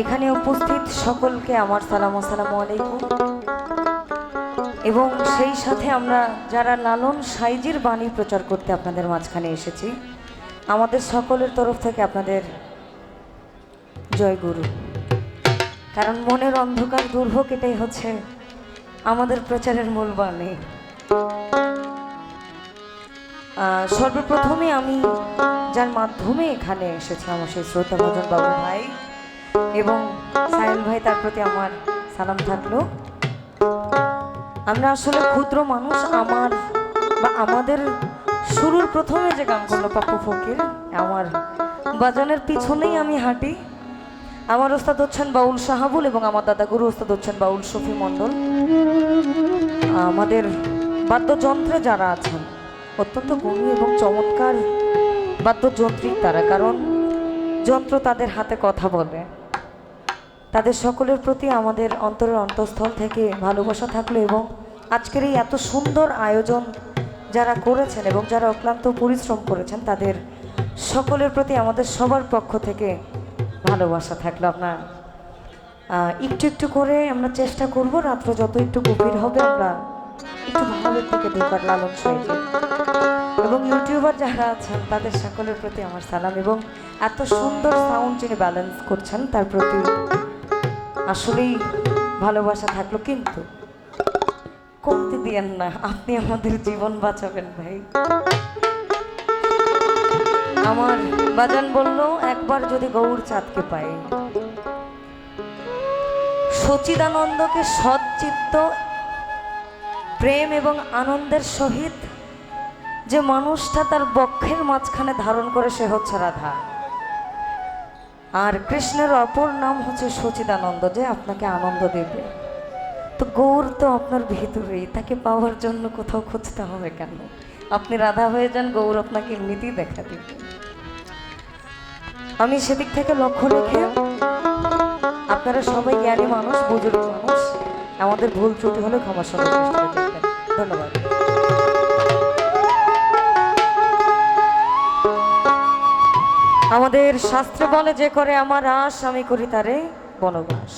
এখানে উপস্থিত সকলকে আমার সালাম আসসালামু আলাইকুম। এবং সেই সাথে আমরা যারা লালন সাইজির বাণী প্রচার করতে আপনাদের মাঝখানে এসেছি, আমাদের সকলের তরফ থেকে আপনাদের জয় গুরু। কারণ মনের অন্ধকার দূর হোক, এটাই হচ্ছে আমাদের প্রচারের মূল বাণী। সর্বপ্রথমে আমি যার মাধ্যমে এখানে এসেছি, আমার সেই শ্রোতাভজন বাবু ভাই এবং সাহেল ভাই, তার প্রতি আমার সালাম থাকলো। আমরা আসলে ক্ষুদ্র মানুষ, আমাদের শুরুর প্রথমে যে গান করলো পাপ্পু ফকির, আমার বাজানের পিছনেই আমি হাঁটি। আমার ওস্তাদ হচ্ছেন বাউল শাহাবুল এবং আমার দাদা গুরু ওস্তাদ হচ্ছেন বাউল শফি মণ্ডল। আমাদের বাদ্যযন্ত্রে যারা আছেন অত্যন্ত গুণী এবং চমৎকার বাদ্যযন্ত্রিক তারা, কারণ যন্ত্র তাদের হাতে কথা বলে। তাদের সকলের প্রতি আমাদের অন্তরের অন্তঃস্থল থেকে ভালোবাসা থাকলো। এবং আজকের এই এত সুন্দর আয়োজন যারা করেছেন এবং যারা অক্লান্ত পরিশ্রম করেছেন, তাদের সকলের প্রতি আমাদের সবার পক্ষ থেকে ভালোবাসা থাকলো। আপনার একটু একটু করে আমরা চেষ্টা করব, রাত্র যত একটু গভীর হবে আমরা একটু ভালোর দিকে ঢোকার লালন সাইজে। এবং ইউটিউবার যারা আছেন তাদের সকলের প্রতি আমার সালাম, এবং এত সুন্দর সাউন্ড যিনি ব্যালেন্স করছেন তার প্রতি আসলেই ভালোবাসা থাকলো। কিন্তু কমতে দিয়েন না, আপনি আমাদের জীবন বাঁচাবেন ভাই। আমার বাজান বলল, একবার যদি গৌর চাঁদকে পাই, সচিদানন্দকে সচ্চিত্ত প্রেম এবং আনন্দের সহিত যে মানুষটা তার বক্ষের মাঝখানে ধারণ করে, সে হচ্ছে রাধা। আর কৃষ্ণের অপর নাম হচ্ছে সচিদানন্দ, যে আপনাকে আনন্দ দেবে। তো গৌর তো আপনার ভিতরেই, তাকে পাওয়ার জন্য কোথাও খুঁজতে হবে কেন? আপনি রাধা হয়ে যান, গৌর আপনাকে এমনিতেই দেখা দিবে। আমি সেদিক থেকে লক্ষ্য রেখে, আপনারা সবাই জ্ঞানী মানুষ, বুজুর্গ মানুষ, আমাদের ভুল ত্রুটি হলে ক্ষমা সুন্দর চেষ্টা করবেন। ধন্যবাদ। আমাদের শাস্ত্রে বলে, যে করে আমার আশ আমি করি তারে বনবাস।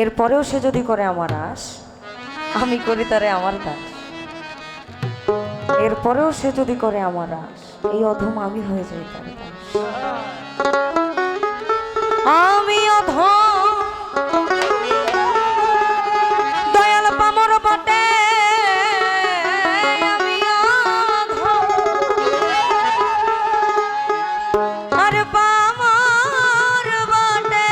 এরপরেও সে যদি করে আমার আশ, আমি করি তারে আমার দাস। এরপরেও সে যদি করে আমার আশ, এই অধম আমি হয়ে যাই তার দাস। আমি অধম দয়াল পামর বটে, আমি অধম আর পামর বটে,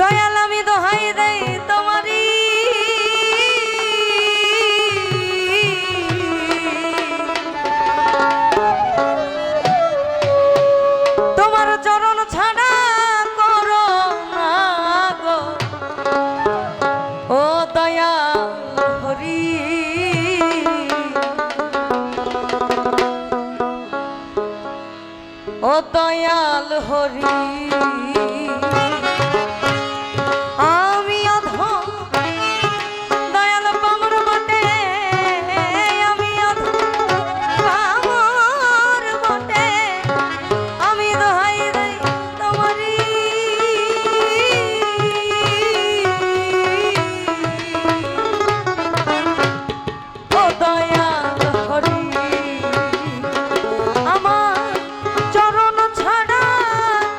দয়াল আমি দোহাই দেই তোমারি, তোমার চরণ ছাড়া করো না গো ও দয়াল হরি। ও দয়াল হরি, আমি অধম দয়াল পামর বটে, আমি অধম পামর বটে, আমি দোহাই দেই তোমারি, ও দয়াল হরি। আমার চরণ ছাড়া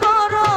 করো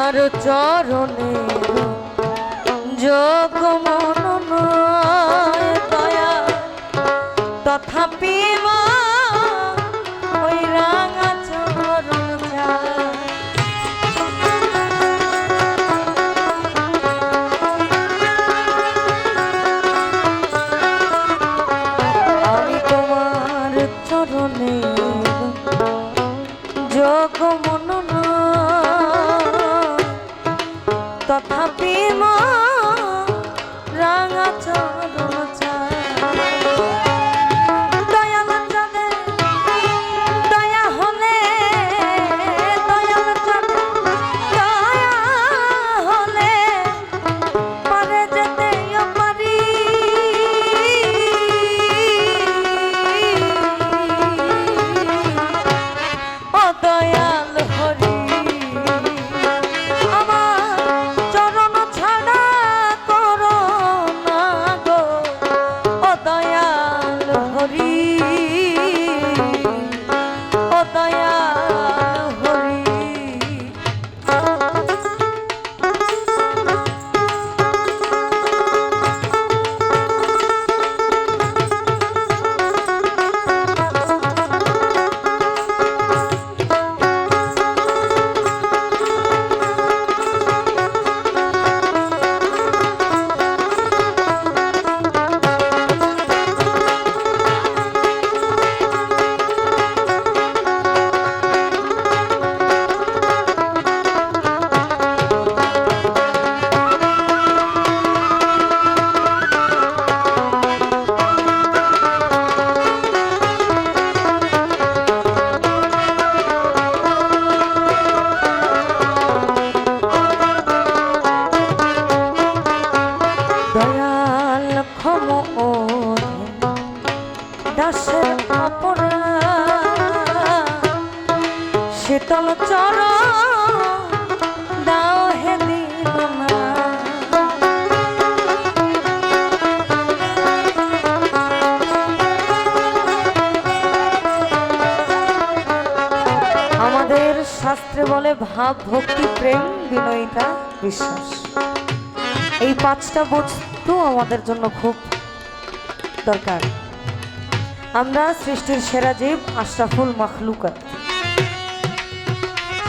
তোমার চরণে যোগ মনন দয়া তথাপি মা ওই রাঙা চরণ চায়। আমি তোমার চরণে যোগ মনন তথাপি মা রাঙা চরণ চায়। দয়াল চাঁদে দয়া হলে দয়াল চাঁদে দয়া হলে পারে যেতেও পারি ও দয়াল হরি দাসের অপরাধ শীতল চরণ দাও হে দীননা। আমাদের শাস্ত্রে বলে ভাব ভক্তি প্রেম বিনয়িতা বিশ্বাস, এই পাঁচটা বস্তু আমাদের জন্য খুব দরকার। আমরা সৃষ্টির সেরা জীব, আশরাফুল মাখলুকাত।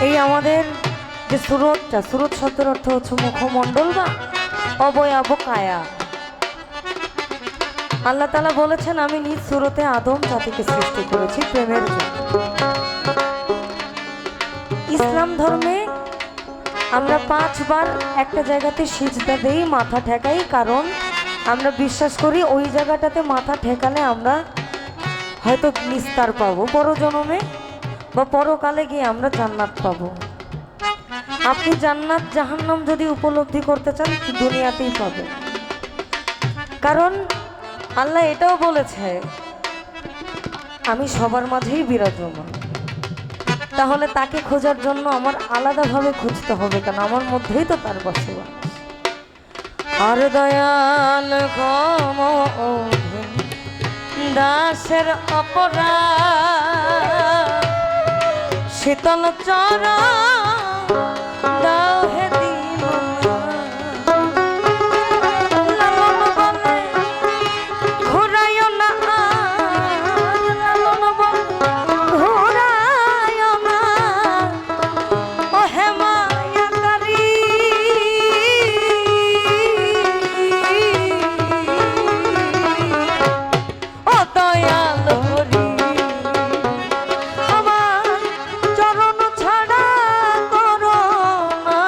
এই আমাদের যে সুরতটা, সুরত শব্দের অর্থ হচ্ছে মুখমণ্ডল বা অবয়ব কায়া। আল্লাহ তাআলা বলেছেন আমি নিজ সুরতে আদম জাতিকে সৃষ্টি করেছি প্রেমের জন্য। ইসলাম ধর্মে আমরা 5 বার একটা জায়গাতে সিজদা দেই, মাথা ঠেকাই, কারণ আমরা বিশ্বাস করি ওই জায়গাটাতে মাথা ঠেকালে আমরা হয়তো নিস্তার পাবো পরজন্মে, বা পরকালে গিয়ে আমরা জান্নাত পাবো। আপনি জান্নাত জাহান্নাম যদি উপলব্ধি করতে চান দুনিয়াতেই পাবেন, কারণ আল্লাহ এটাও বলেছে আমি সবার মাঝেই বিরাজমান। তাহলে তাকে খোঁজার জন্য আমার আলাদাভাবে খুঁজতে হবে কেন? আমার মধ্যেই তো তার বসবাস। আর দয়াল ক্ষমা দাসের অপরাধ শীতল চরণ দাও হে দীননা। লালন বলে ঘুরাইও না, লালন বলে ঘুরাইও না ও হে মায়াকারী। ও দয়াল হরি আমার চরণ ছাড়া করো না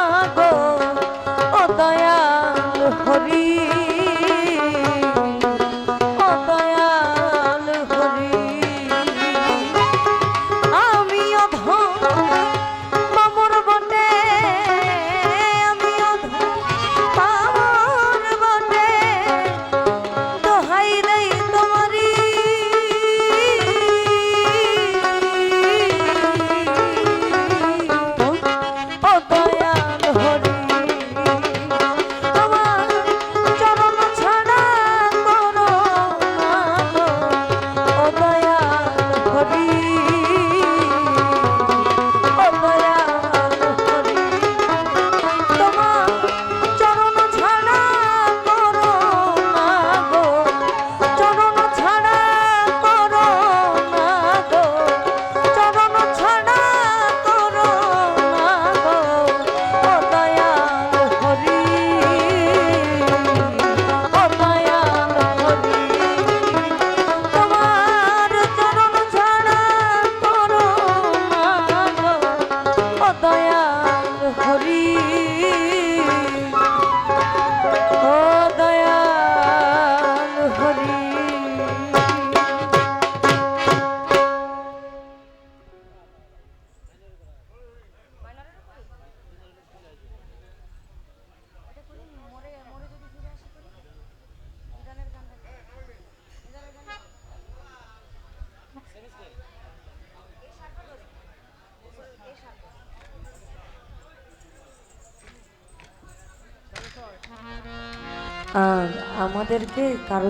আর আমাদেরকে কারো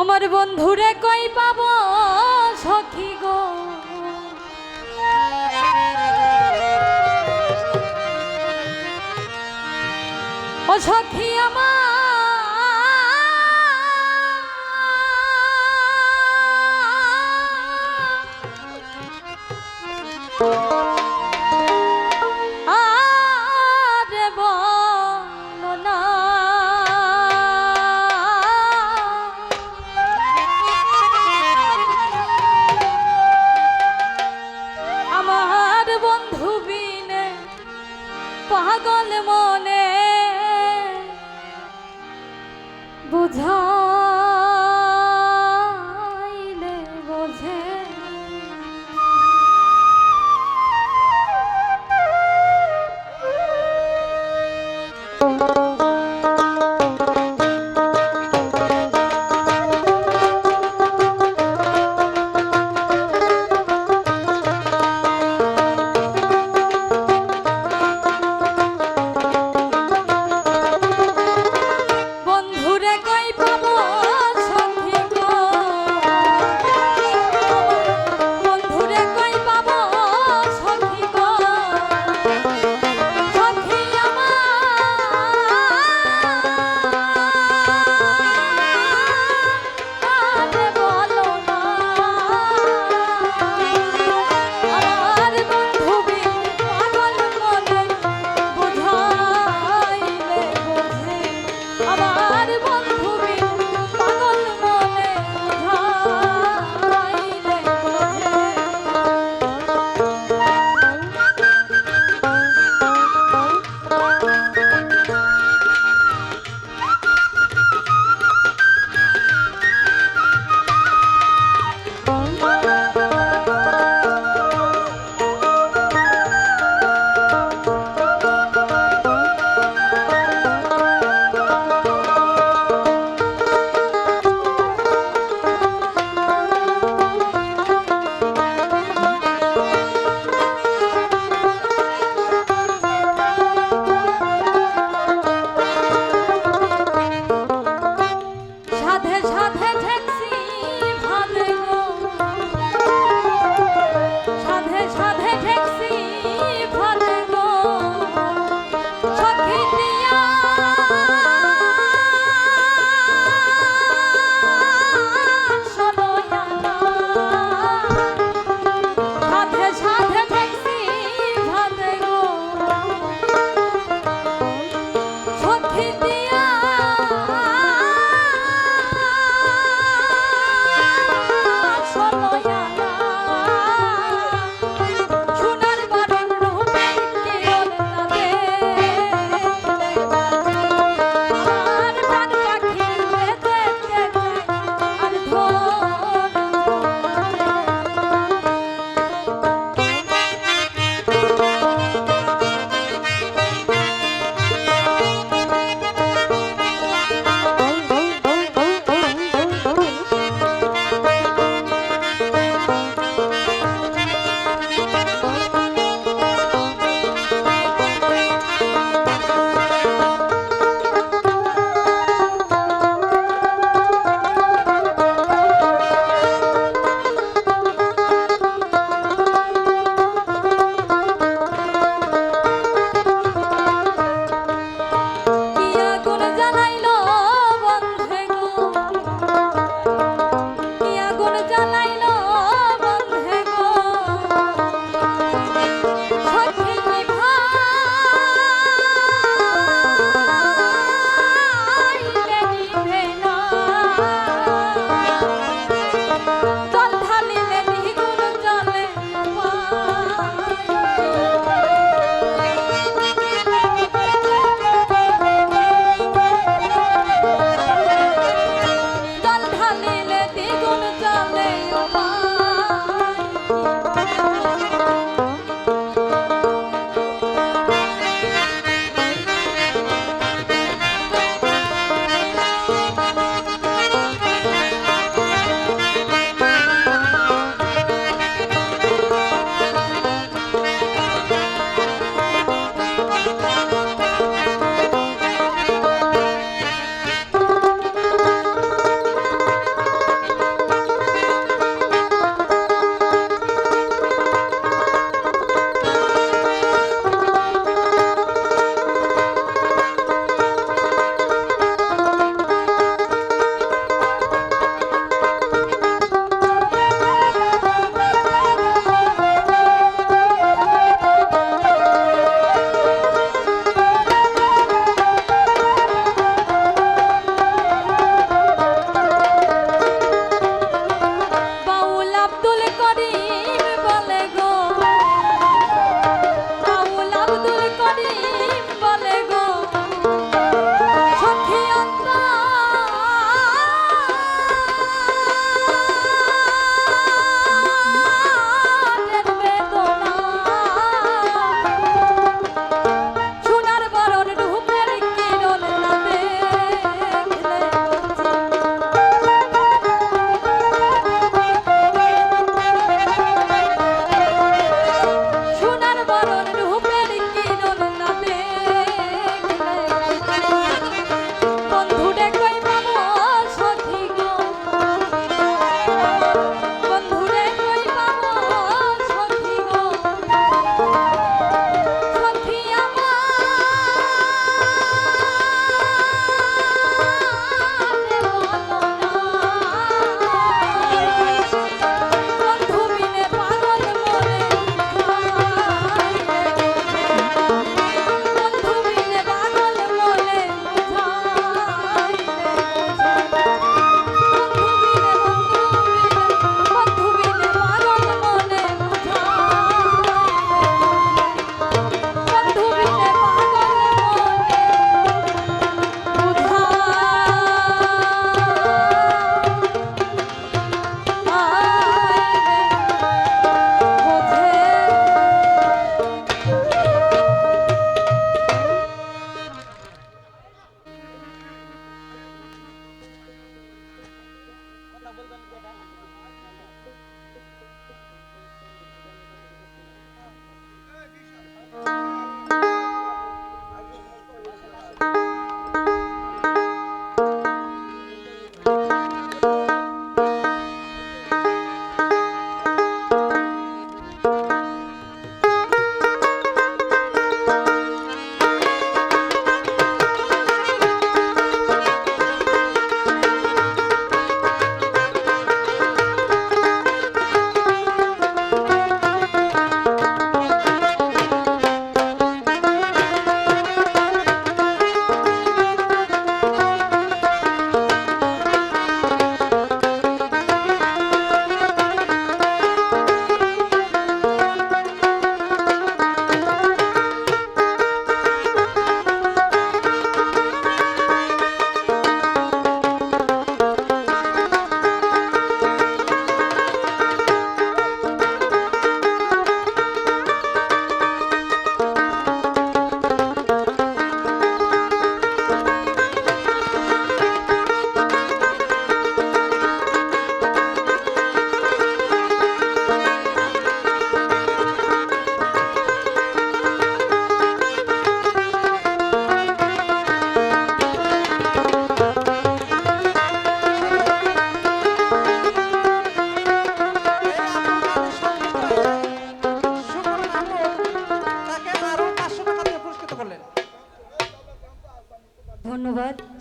আমার বন্ধুরে কই পাব সখী গো, ও সখী আরে বলো না আমার বন্ধু বিনে পাগল মনে বুঝাইলে বোঝে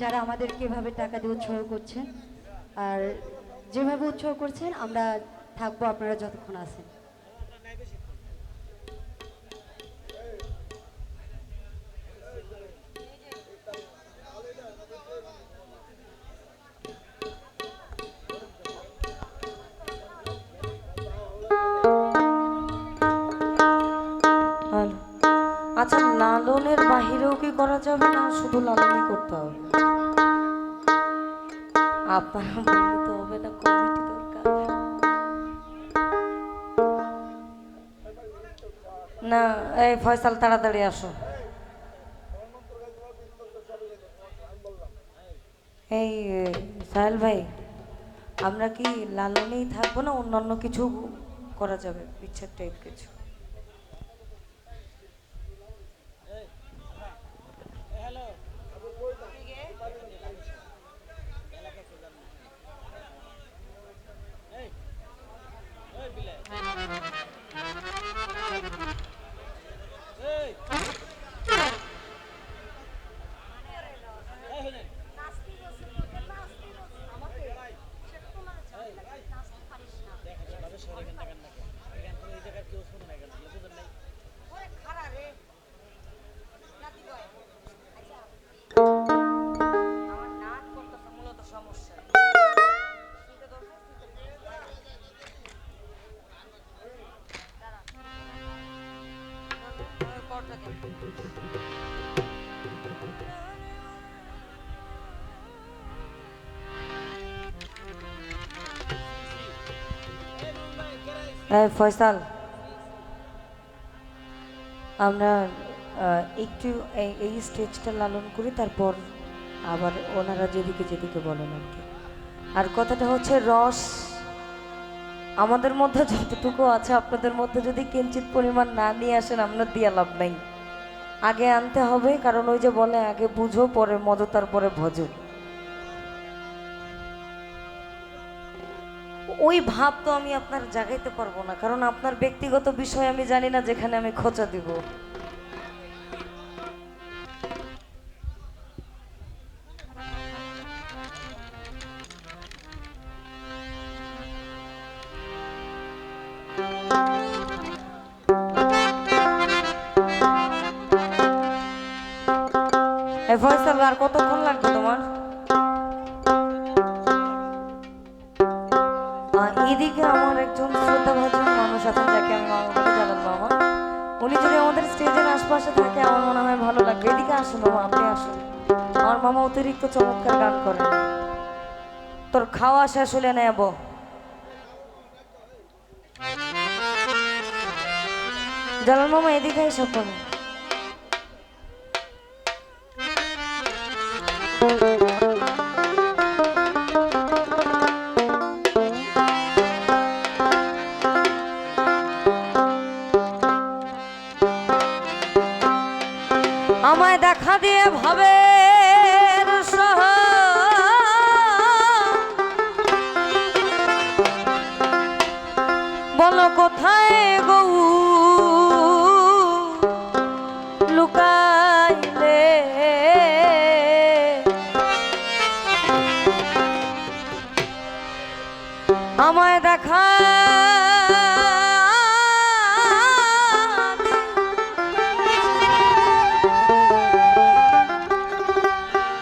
যারা আমাদেরকে এভাবে টাকা দিয়ে উৎসাহ করছেন, আর যেভাবে উৎসাহ করছেন আমরা থাকবো আপনারা যতক্ষণ আছেন। আর আচ্ছা, লালনের বাহিরেও কি করা যাবে না শুধু লালনই করতে হবে? আপনারা বললে তো হবে না, কমিটি দরকার। না, এই ফয়সাল তাড়াতাড়ি আসো। এই সাহেল ভাই, আমরা কি লালনেই থাকবো না অন্যান্য কিছু করা যাবে, পিকচার টাইপ কিছু? ফয়সাল, আমরা একটু এই স্টেজটা লালন করি, তারপর আবার ওনারা যেদিকে যেদিকে বলেন আর কি। আর কথাটা হচ্ছে, রস আমাদের মধ্যে যতটুকু আছে আপনাদের মধ্যে যদি কিঞ্চিত পরিমাণ না নিয়ে আসেন আমরা দিয়ে লাভ নাই। আগে আনতে হবে, কারণ ওই যে বলে আগে বুঝো পরে মজো তারপরে ভজো। ওই ভাব তো আমি আপনার জাগাইতে পারবো না, কারণ আপনার ব্যক্তিগত বিষয় আমি জানি না যেখানে আমি খোঁচা দিব। ফয়সাল, আর কতক্ষণ লাগবে তোমার? এদিকে আমার একজন শ্রদ্ধাভাজন মানুষ আছেন যাকে আমি মামা বলে, জানাল মামা। উনি যদি আমাদের স্টেজের আশপাশে থাকে আমার মনে হয় ভালো লাগবে। এদিকে আসুন মামা, আপনি আসুন। আমার মামা অতিরিক্ত চমৎকার গান করেন। তোর খাওয়া শেষ হলে নেব। জালাল মামা এদিকে এসব তুমি। আমায় দেখা দিয়ে ভাবে বলো কোথায় গৌ লুকাইলে, আমায় দেখা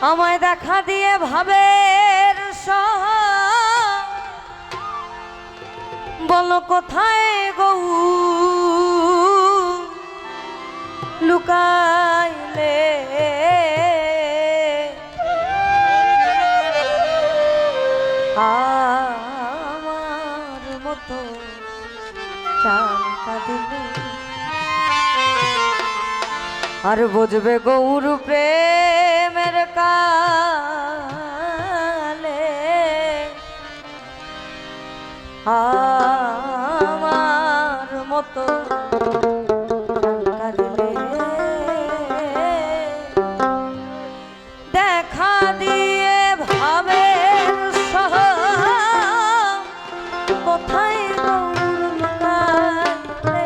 আমায় দেখা দিয়ে ভাবের বলো কোথায় গৌ লুকাইলে, আমার মতো চান কাঁদিলে আর বুঝবে গৌর প্রেমের কালে, আমার মতো কাঁদিলে দেখা দিয়ে ভাবে কোথায় গৌর লুকাইলে,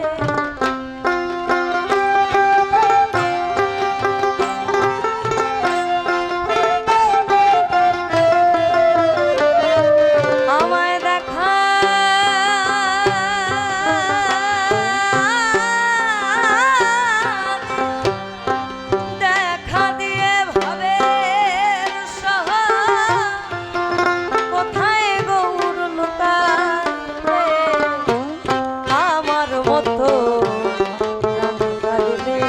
মতো প্রাণ কাঁদিলে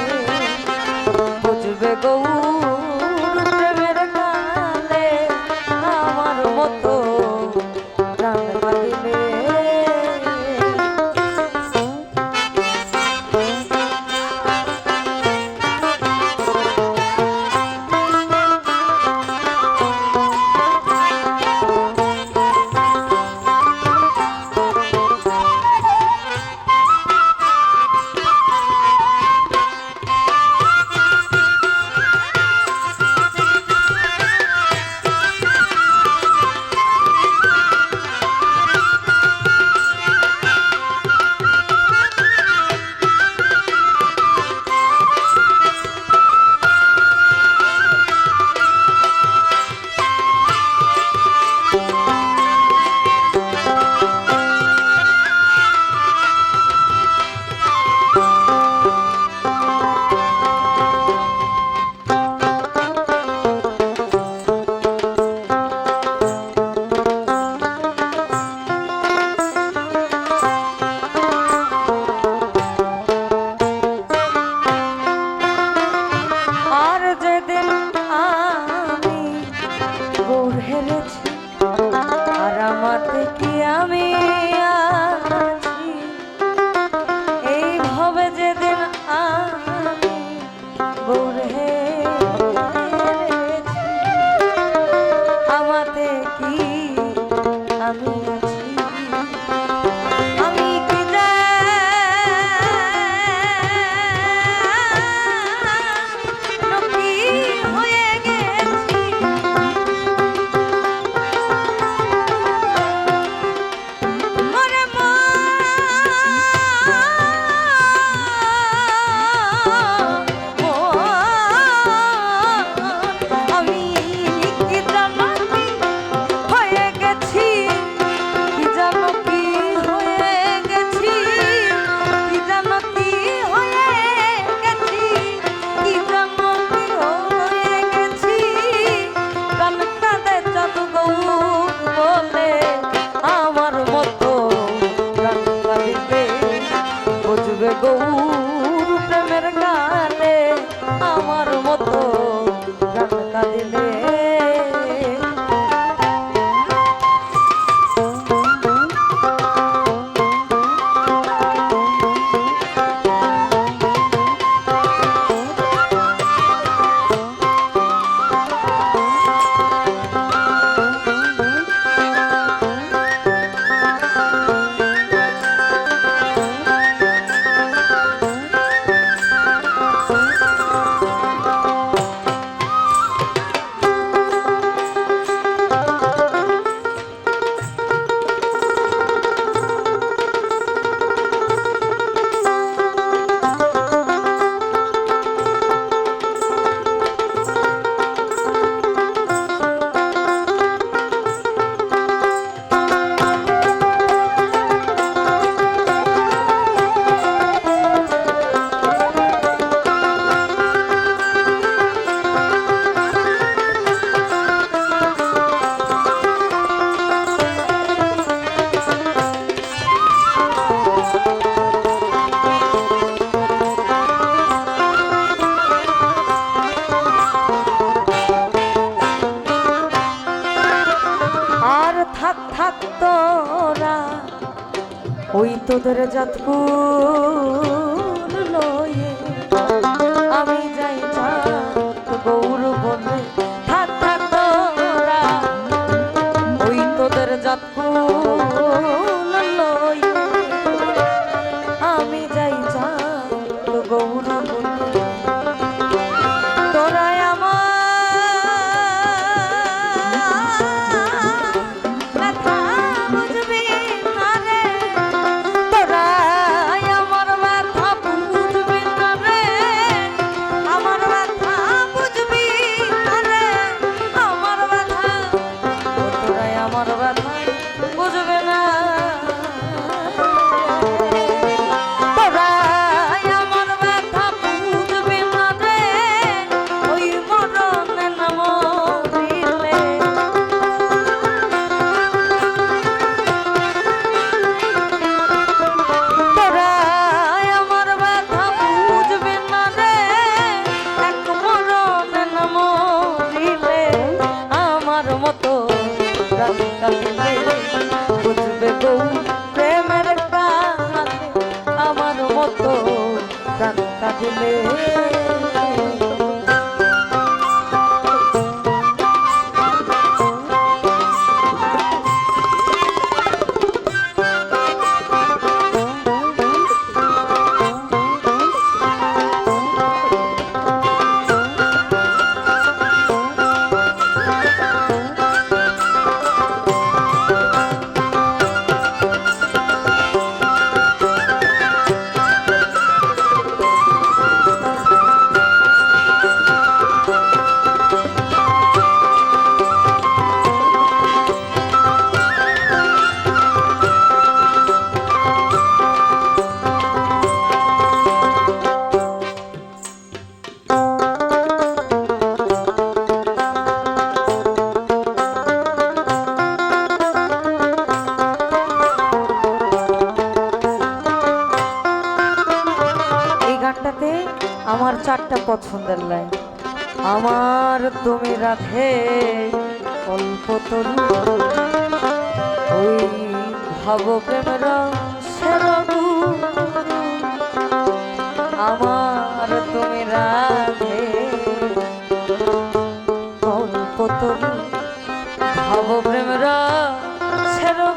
বুঝবে গৌর প্রেমের কালে আমার মতো প্রাণ কাঁদিলে। আর যেদিন আমি গৌর হেরেছি আর আমাতে কি আমি আছি, এইভাবে যেদিন আমি গৌর হেরেছি আমাতে কি আমি আছি, আমি কি কি হয়ে গেছি, মরে আমি কি জানো কি হয়ে গেছি, কি জানো কি হয়ে গেছি, কি জানো কি হয়ে গেছি, কি জানো কি হয়ে গেছি, প্রাণ কাঁদে জাদু গৌর বলে আমার মতো প্রাণ কাঁদিলে বুঝবে গৌর প্রেমের গানে আমার মতো প্রাণ কাঁদিলে। থাক থাক তোরা ওই তোদের জাতকুল লয়ে আমি যাই গৌর বলে, থাক থাক তোরা ওই তোদের জাতকুল লয়ে আমি যাই গৌর বলে, তোরা আমার মতো প্রাণ কাঁদিলে আমার চারটা পছন্দের লাইন। আমার তুমি রাধে কল্পতরু, ওই ভাব প্রেমের সেরু। আমার তুমি রাধে কল্পতরু, ভাব প্রেমের সেরু।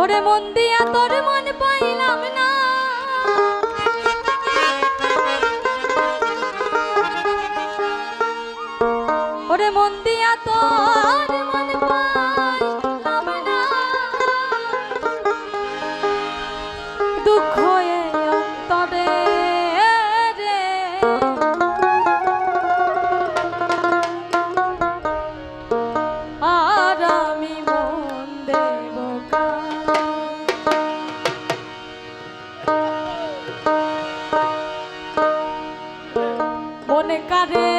ওরে মন দিয়া তোর মন পাইলাম না, ওরে মন দিয়া তোর মন পাইলাম না, দুঃখ এ অন্তরে রে আর আমি মন দেব মনে কারে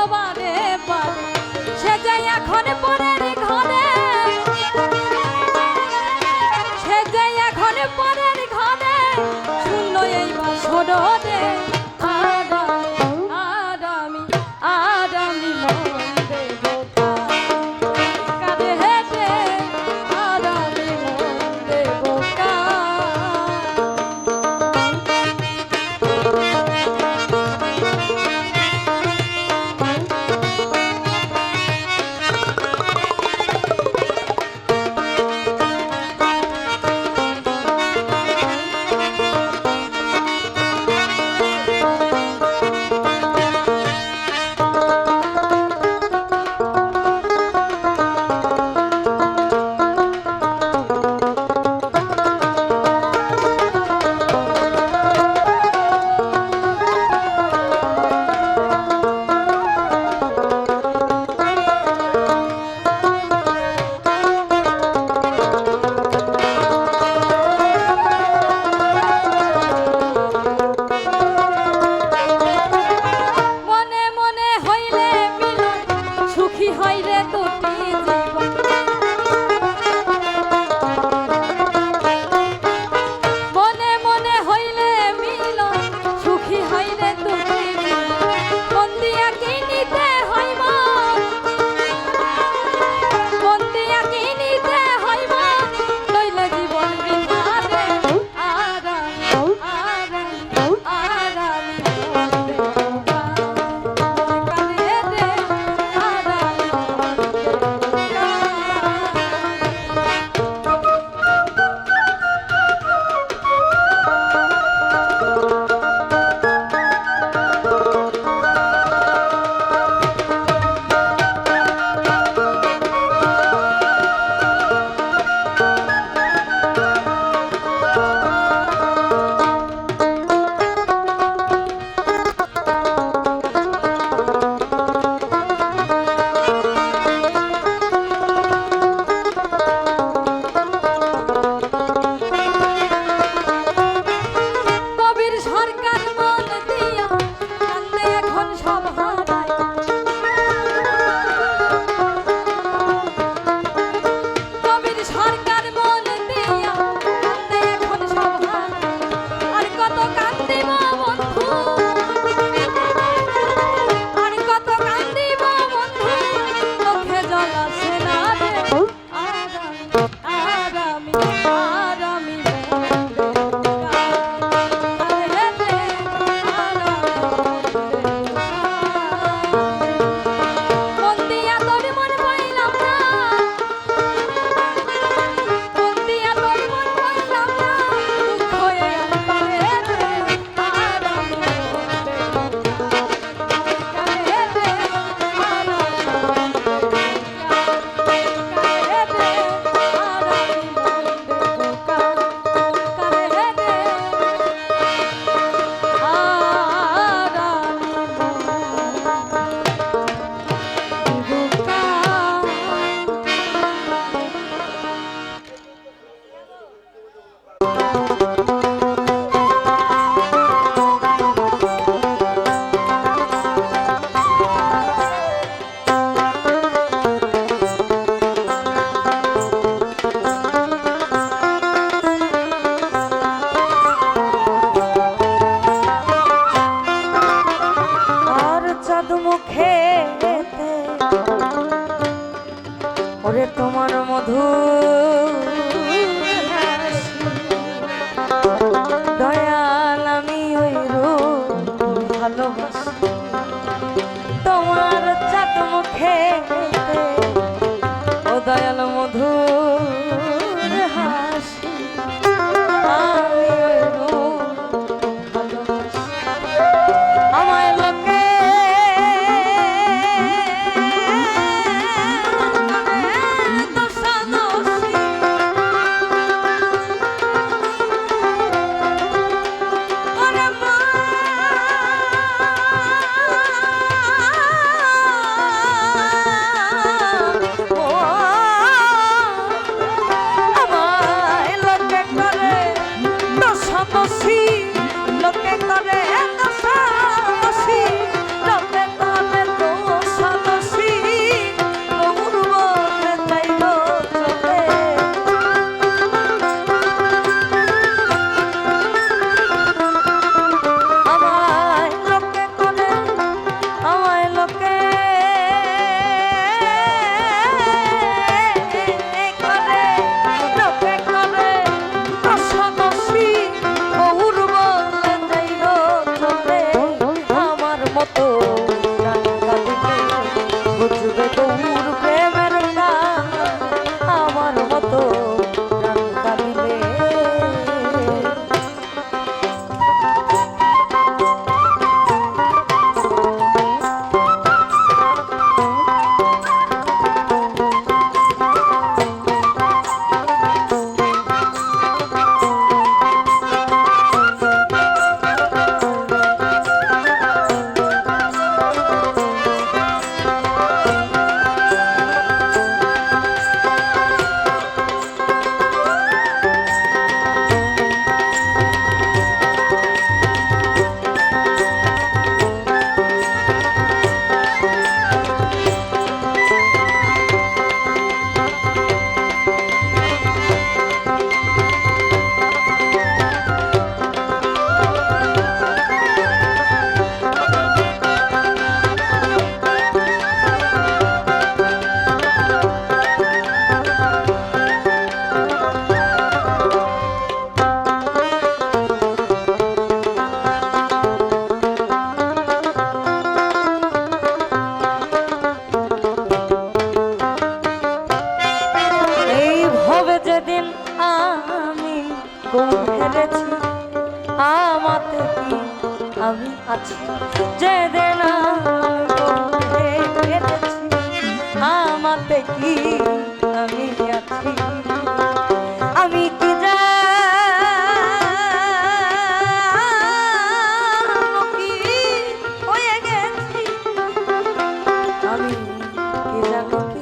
বারে বারে সে যে এখন পরের ঘরে সে যে এখন পরের ঘরে শুনল এই বাসরে আরামি মন দেব কারে হেঁটে আরামি মন দেব ওরে তোমার মধু দয়াল আমি ওই রূপ ভালোবাসি তোমার চাঁদ মুখে ও দয়াল মধু হাসি আমি ওই রূপ ভালোবাসি আমায় লোকে দোষাদোষী আছি যেদিন পেরেছি আমাতে কি আমি আছি আমি কি জানো কি হয়ে গেছি আমি কি জানো কি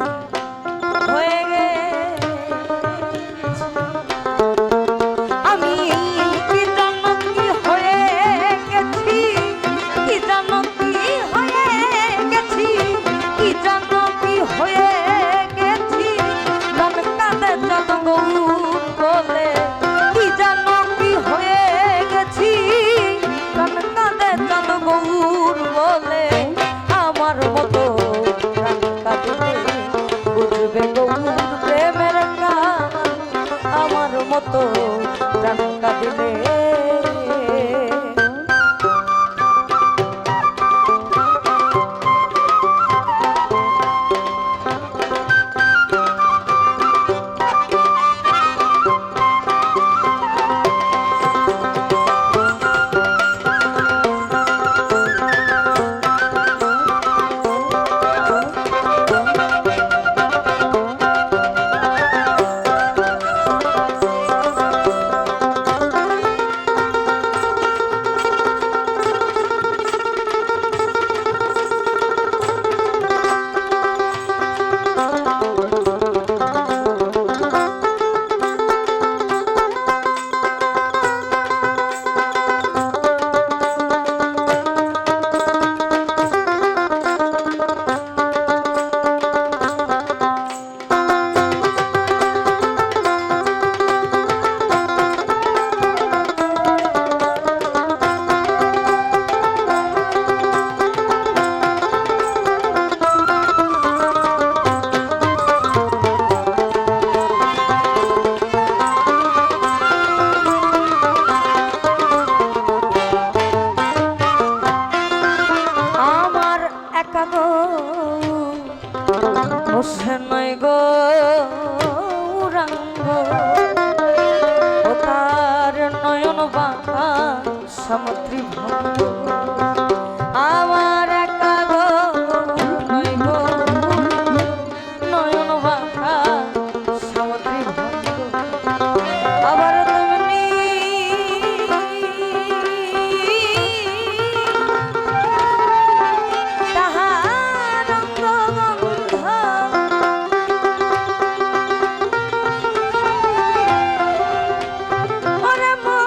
হয়ে গেছি আমি কি জানো কি হয়ে গেছি কি জানো কি হয়ে গেছি কি জানো কি হয়ে গেছি গান কাঁদে যত গৌর বলে কি জানো কি হয়ে গেছি গান কাঁদে যত গৌর বলে আমার মতো গান কাঁদিলে বুঝবে গৌর প্রেমের গান আমার মতো গান কাঁদিলে বসে নয় গৌরাঙ্গ ও তার নয়ন বাঁকা সমুদ্রী ভঙ্গ আমার একা গো নয় গো নয়ন বাঁকা সমুদ্রী ভঙ্গ আবার তুমি তাহার অঙ্গ ওরে মা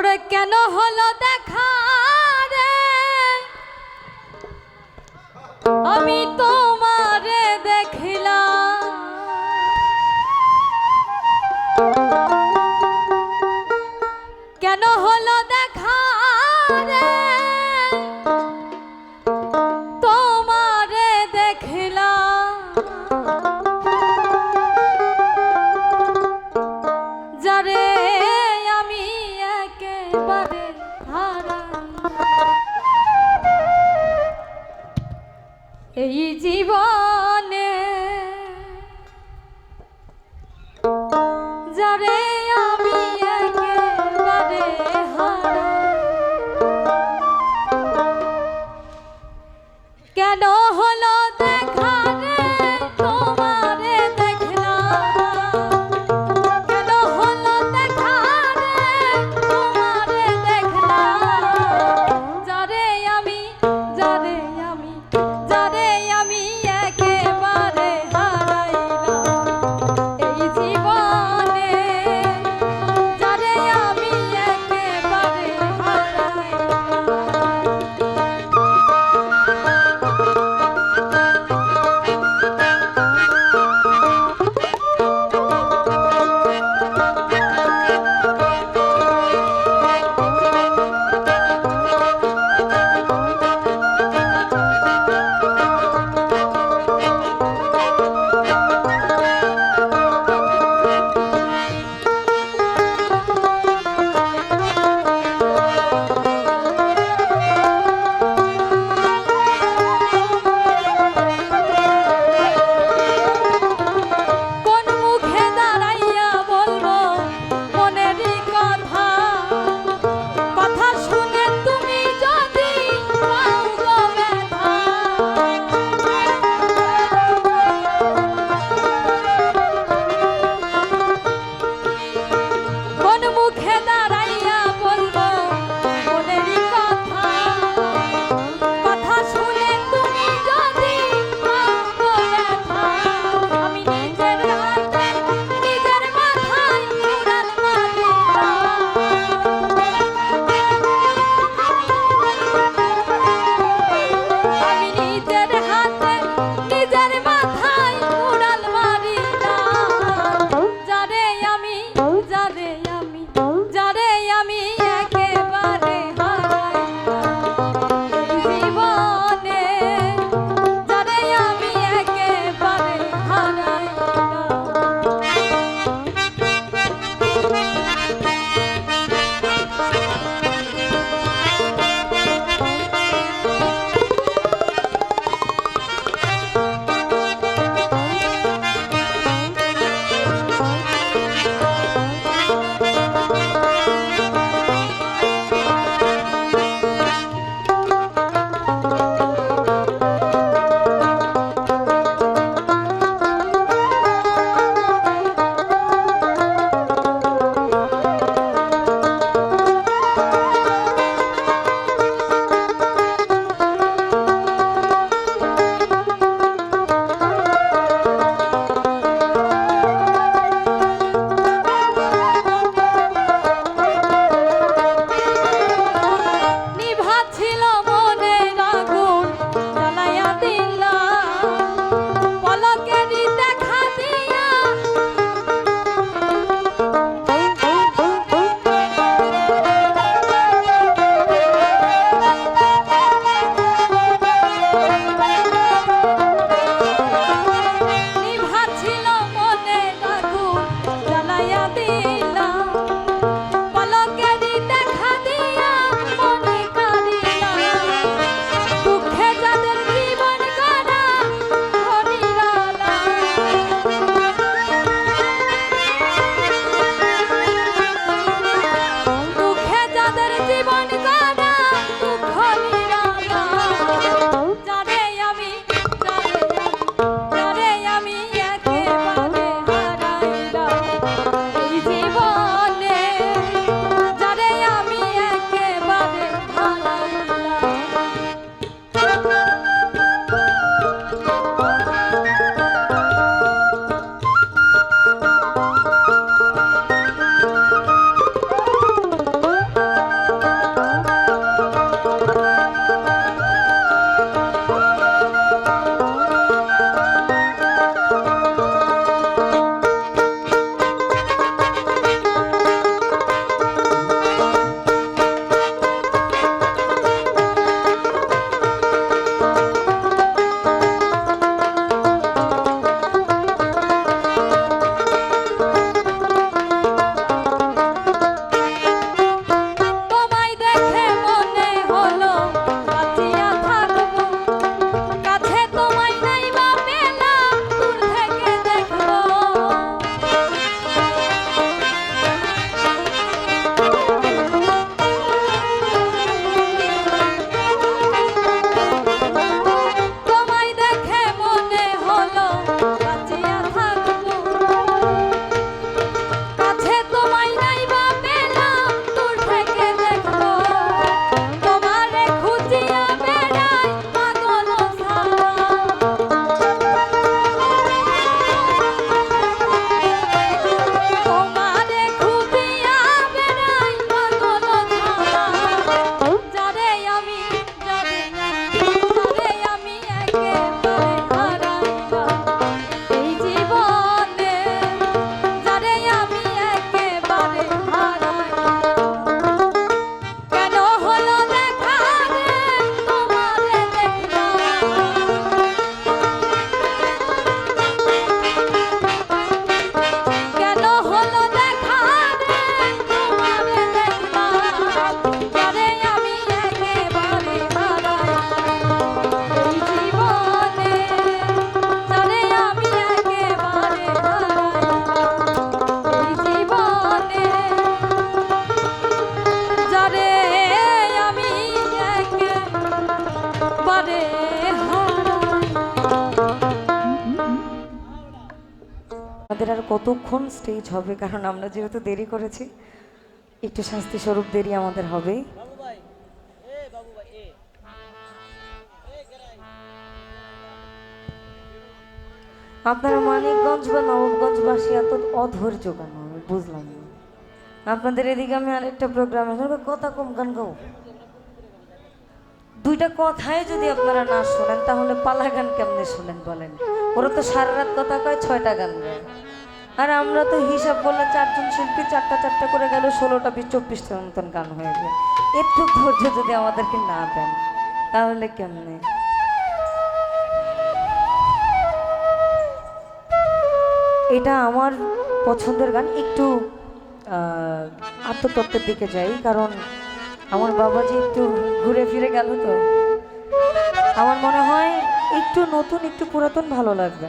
ওরে কেন হলো দেখা রে আমি তোমারে দেখিলাম কেন হলো দেখা রে তোমারে দেখিলাম যারে আমি একেবারে হারাই এই জীবনে যারে আমি একেবারে হারাই কেন হলো দেখা রে তোমারে দেখলাম কেন হলো দেখা রে তোমারে দেখলাম যারে আমি যারে আমি যারে আমি একেবারে হারাইলাম এই জীবনে কতক্ষণ স্টেজ হবে, কারণ আমরা যেহেতু দেরি করেছি, একটু শাস্তি স্বরূপ দেরি আমাদের হবেই। আপনারা মানিকগঞ্জ বা নবাবগঞ্জবাসী এত অধৈর্য কেন আমি বুঝলাম না। আপনাদের এদিকে আমি আরেকটা প্রোগ্রামে কথা কম গান গাও, দুইটা কথাই যদি আপনারা না শোনেন তাহলে পালা গান কেমনে শোনেন বলেন? ওরা তো সারা রাত কথা কয়, 6টা গান গায়, আর আমরা তো হিসাব করলে 4জন শিল্পী 4টা 4টা করে গেল 16টা 24টার মতন গান হয়ে যায়। একটু ধৈর্য যদি আমাদেরকে না দেন তাহলে কেমনে? এটা আমার পছন্দের গান। একটু আত্মতত্ত্বের দিকে যাই, কারণ আমার বাবাজি একটু ঘুরে ফিরে গেল, তো আমার মনে হয় একটু নতুন একটু পুরাতন ভালো লাগবে।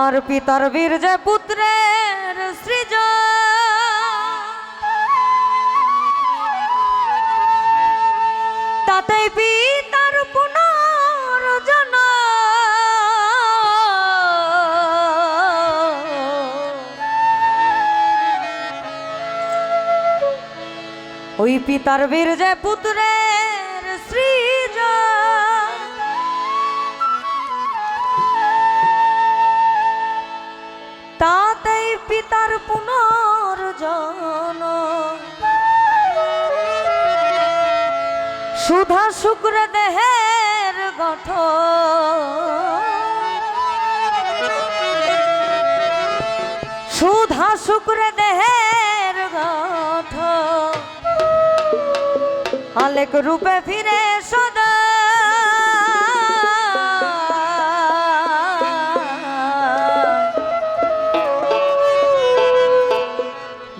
আর পিতার বীর যে পুত্রের সৃজন, তাতেই পিতার পুনর্জন। ওই পিতার বীর যে পুত্রের সৃজন, তাতেই পিতার পুনর্জন। সুধা শুক্র দেহের গঠন, সুধা শুক্র দেহের গঠন, আলেক রূপে ফিরে সদা।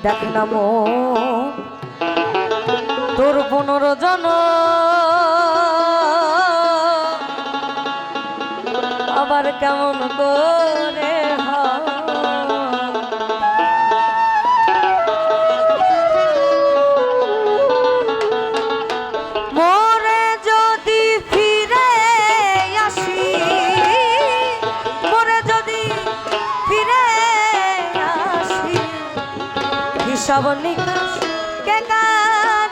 দেখ না তোর পুনর্জন, আবার কেমন করে মোরে যদি ফিরে আসি, মোরে যদি ফিরে আসি, হিসাব নিকাশ কে কার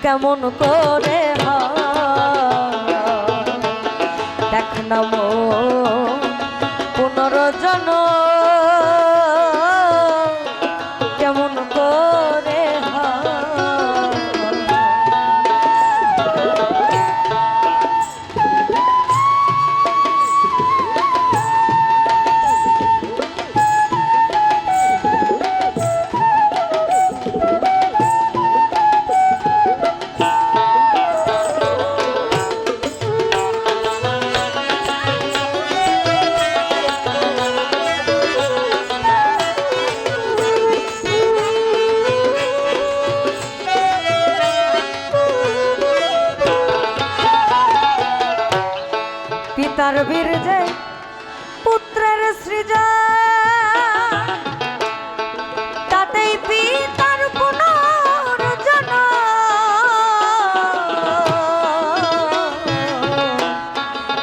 কেমন করে দেখ না পুনর্জন, কেমন করে পিতার বীর যে পুত্রের সৃজন, তাতেই পিতার পুনর্জন।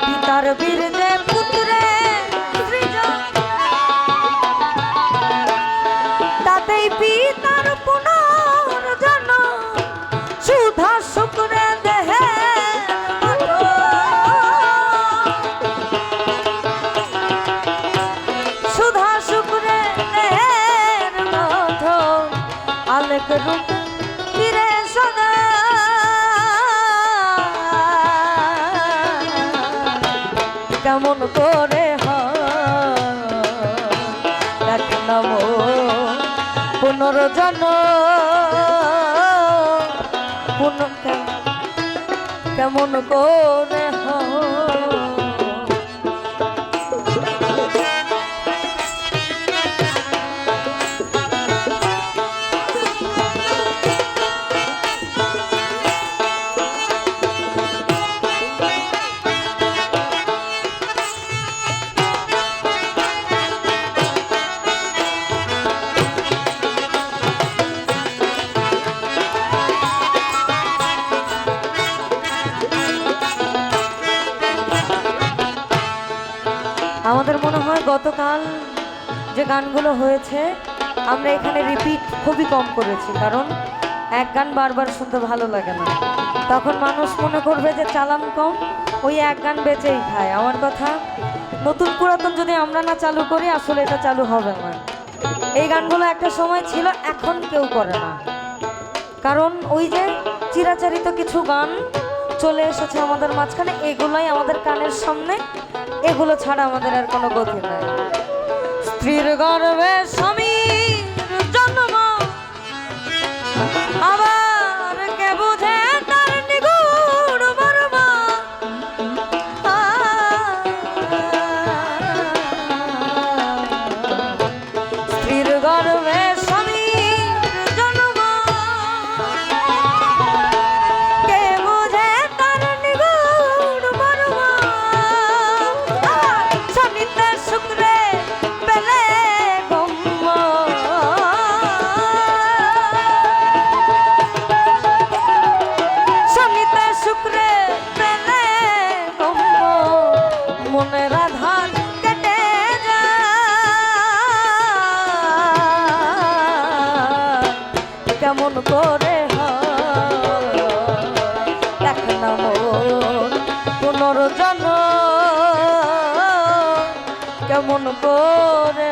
পিতার বীর যে পুত্রের সৃজন, তাতেই পিতার পুনর্জন। সুধা শুক্রে দেহে আলেক রূপ ফিরে সদা। কেমন করে দেখ না পুনর্জন, কেমন করে আমাদের মনে হয় গতকাল যে গানগুলো হয়েছে আমরা এখানে রিপিট খুবই কম করেছি, কারণ এক গান বারবার শুনতে ভালো লাগে না। তখন মানুষ মনে করবে যে চালান কম, ওই এক গান বেচেই খায়। আমার কথা, নতুন পুরাতন যদি আমরা না চালু করি আসলে এটা চালু হবে না। এই গানগুলো একটা সময় ছিল, এখন কেউ করে না, কারণ ওই যে চিরাচরিত কিছু গান চলে এসেছে আমাদের মাঝখানে, এগুলোই আমাদের কানের সামনে, এগুলো ছাড়া আমাদের আর কোনো গতি নাই। স্ত্রীর গর্ভে স্বামীর জন্ম, আবার কে বুঝে তার নিগুড় মর্ম। স্ত্রীর গর্ভে স্বামীর জন্ম, কে বুঝে তার নিগুড় মর্ম। স্বামীতে শুক্রে পেলে গম্য, স্বামীতে শুক্রে পেলে গম্য। মনের আধার কেটে যায়, কেমন করে দেখ না মন পুনর্জন্ম, কেমন করে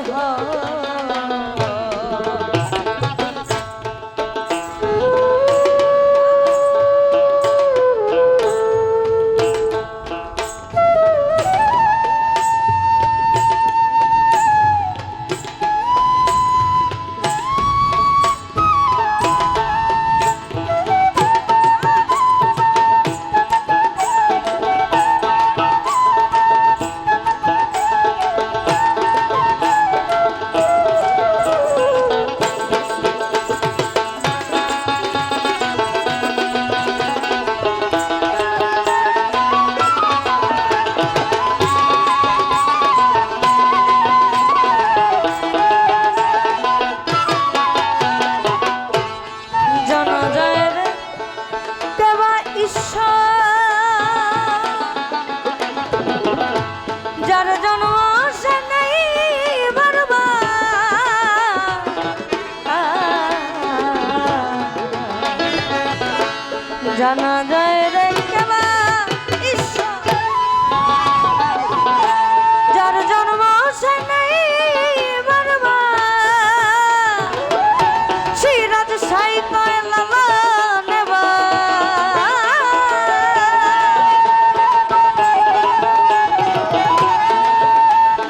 জানা যায় রে কেবা ঈশ্বর, যার জন্ম সে নেই বারবার। জানা যায় রে কেবা ঈশ্বর, যার জন্ম সে নেই বারবার। সিরাজ সাই কয় লালা নেবা,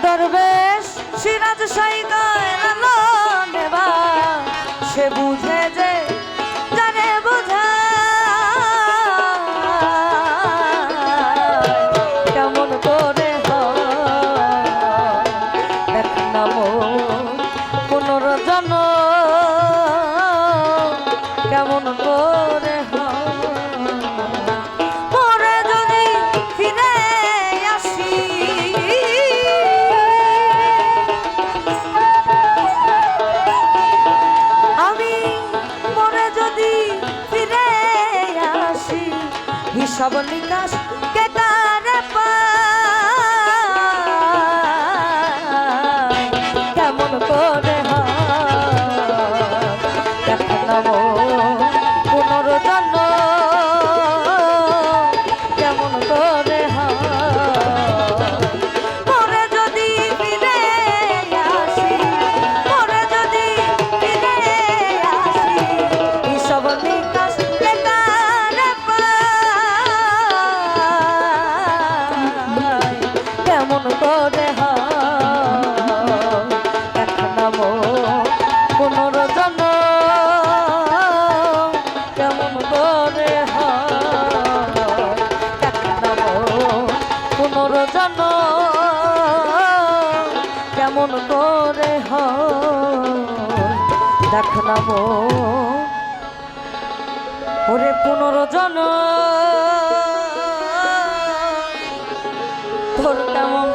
দরবেশ সিরাজ সাই কয় লালা নেবা। সে বুঝে যে জানে বোঝা, কেমন করে দেখ না মন পুনর্জন্ম, কেমন করে পরে যদি ফিরে আসি। আমি পরে যদি ফিরে আসি, হিসাব নিকাশ কেদারে পাই, কেমন করে দেখ না মন পুনর্জন্ম, কেমন করে পরে যদি ফিরে আসি, পরে যদি ফিরে আসি, হিসাব নিকাশ কেদারে পাই, কেমন করে দেখ না মন পুনর্জন্ম, কেমন করে দেখ না মন পুনর্জন্ম, কেমন করে দেখ না মন। ওরে পুনর্জন্ম তোর কেমন